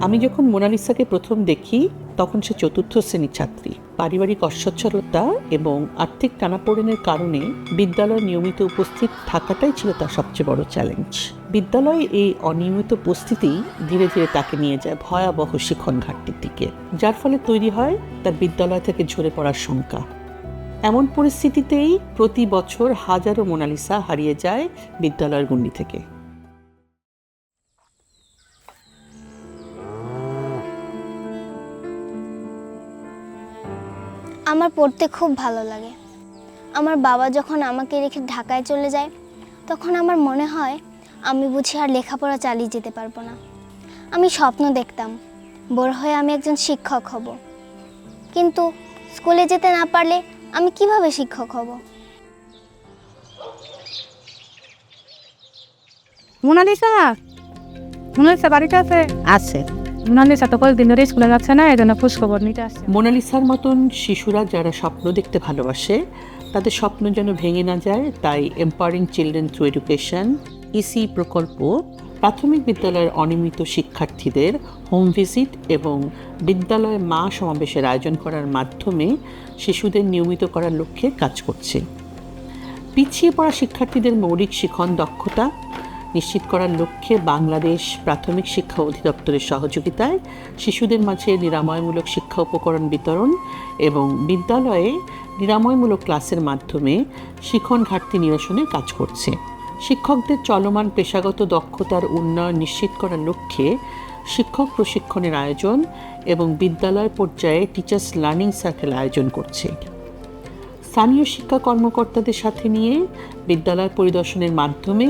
আমি যখন মোনালিসাকে প্রথম দেখি তখন সে চতুর্থ শ্রেণীর ছাত্রী। পারিবারিক অসচ্ছলতা এবং আর্থিক টানাপোড়েনের কারণে বিদ্যালয়ে নিয়মিত উপস্থিত থাকাটাই ছিল তার সবচেয়ে বড় চ্যালেঞ্জ। বিদ্যালয়ে এই অনিয়মিত উপস্থিতি ধীরে ধীরে তাকে নিয়ে যায় ভয়াবহ শিক্ষণ ঘাটতির দিকে, যার ফলে তৈরি হয় তার বিদ্যালয় থেকে ঝরে পড়ার শঙ্কা। এমন পরিস্থিতিতেই প্রতি বছর হাজারো মোনালিসা হারিয়ে যায় বিদ্যালয়ের গণ্ডি থেকে। আমার পড়তে খুব ভালো লাগে। আমার বাবা যখন আমাকে রেখে ঢাকায় চলে যায় তখন আমার মনে হয় আমি বুঝি আর লেখাপড়া চালিয়ে যেতে পারবো না। আমি স্বপ্ন দেখতাম বড় হয়ে আমি একজন শিক্ষক হব, কিন্তু স্কুলে যেতে না পারলে আমি কিভাবে শিক্ষক হব? মোনালিসা, মোনালিসা বাড়িতে আছে? মোনালিসা তো কয়েকদিন ধরে স্কুলে যাচ্ছে না, এই জন্য খোঁজ খবর নিতে আসছে। মোনালিসার মতন শিশুরা যারা স্বপ্ন দেখতে ভালোবাসে তাদের স্বপ্ন যেন ভেঙে না যায়, তাই empowering children through education EC প্রকল্প প্রাথমিক বিদ্যালয়ের অনিয়মিত শিক্ষার্থীদের হোম ভিজিট এবং বিদ্যালয়ে মা সমাবেশের আয়োজন করার মাধ্যমে শিশুদের নিয়মিত করার লক্ষ্যে কাজ করছে। পিছিয়ে পড়া শিক্ষার্থীদের মৌলিক শিখন দক্ষতা নিশ্চিত করার লক্ষ্যে বাংলাদেশ প্রাথমিক শিক্ষা অধিদপ্তরের সহযোগিতায় শিশুদের মাঝে নিরাময়মূলক শিক্ষা উপকরণ বিতরণ এবং বিদ্যালয়ে নিরাময়মূলক ক্লাসের মাধ্যমে শিখন ঘাটতি নিরসনের কাজ করছে। শিক্ষকদের চলমান পেশাগত দক্ষতার উন্নয়ন নিশ্চিত করার লক্ষ্যে শিক্ষক প্রশিক্ষণের আয়োজন এবং বিদ্যালয় পর্যায়ে টিচার্স লার্নিং সার্কেল আয়োজন করছে। স্থানীয় শিক্ষা কর্মকর্তাদের সাথে নিয়ে বিদ্যালয় পরিদর্শনের মাধ্যমে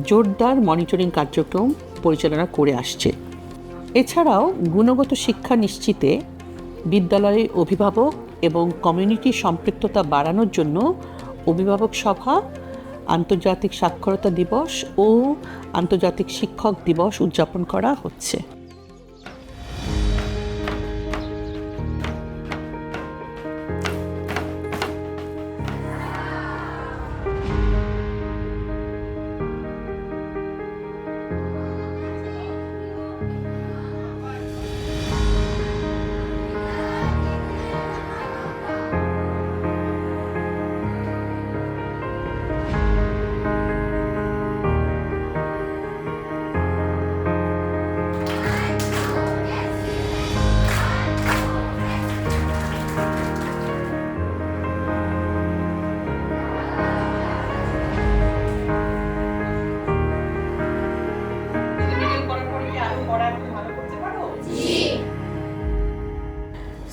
জোরদার মনিটরিং কার্যক্রম পরিচালনা করে আসছে। এছাড়াও গুণগত শিক্ষা নিশ্চিতে বিদ্যালয়ে অভিভাবক এবং কমিউনিটি সম্পৃক্ততা বাড়ানোর জন্য অভিভাবক সভা, আন্তর্জাতিক সাক্ষরতা দিবস ও আন্তর্জাতিক শিক্ষক দিবস উদযাপন করা হচ্ছে।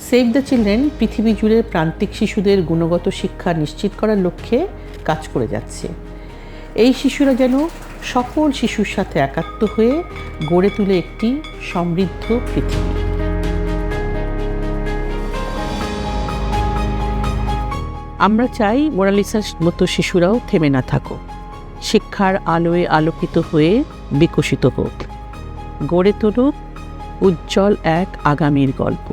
সেভ দ্য চিলড্রেন পৃথিবী জুড়ে প্রান্তিক শিশুদের গুণগত শিক্ষা নিশ্চিত করার লক্ষ্যে কাজ করে যাচ্ছে। এই শিশুরা যেন সকল শিশুর সাথে একাত্ম হয়ে গড়ে তুলে একটি সমৃদ্ধ পৃথিবী। আমরা চাই মোনালিসার মতো শিশুরাও থেমে না থাকুক, শিক্ষার আলোয় আলোকিত হয়ে বিকশিত হোক, গড়ে তুলুক উজ্জ্বল এক আগামীর গল্প।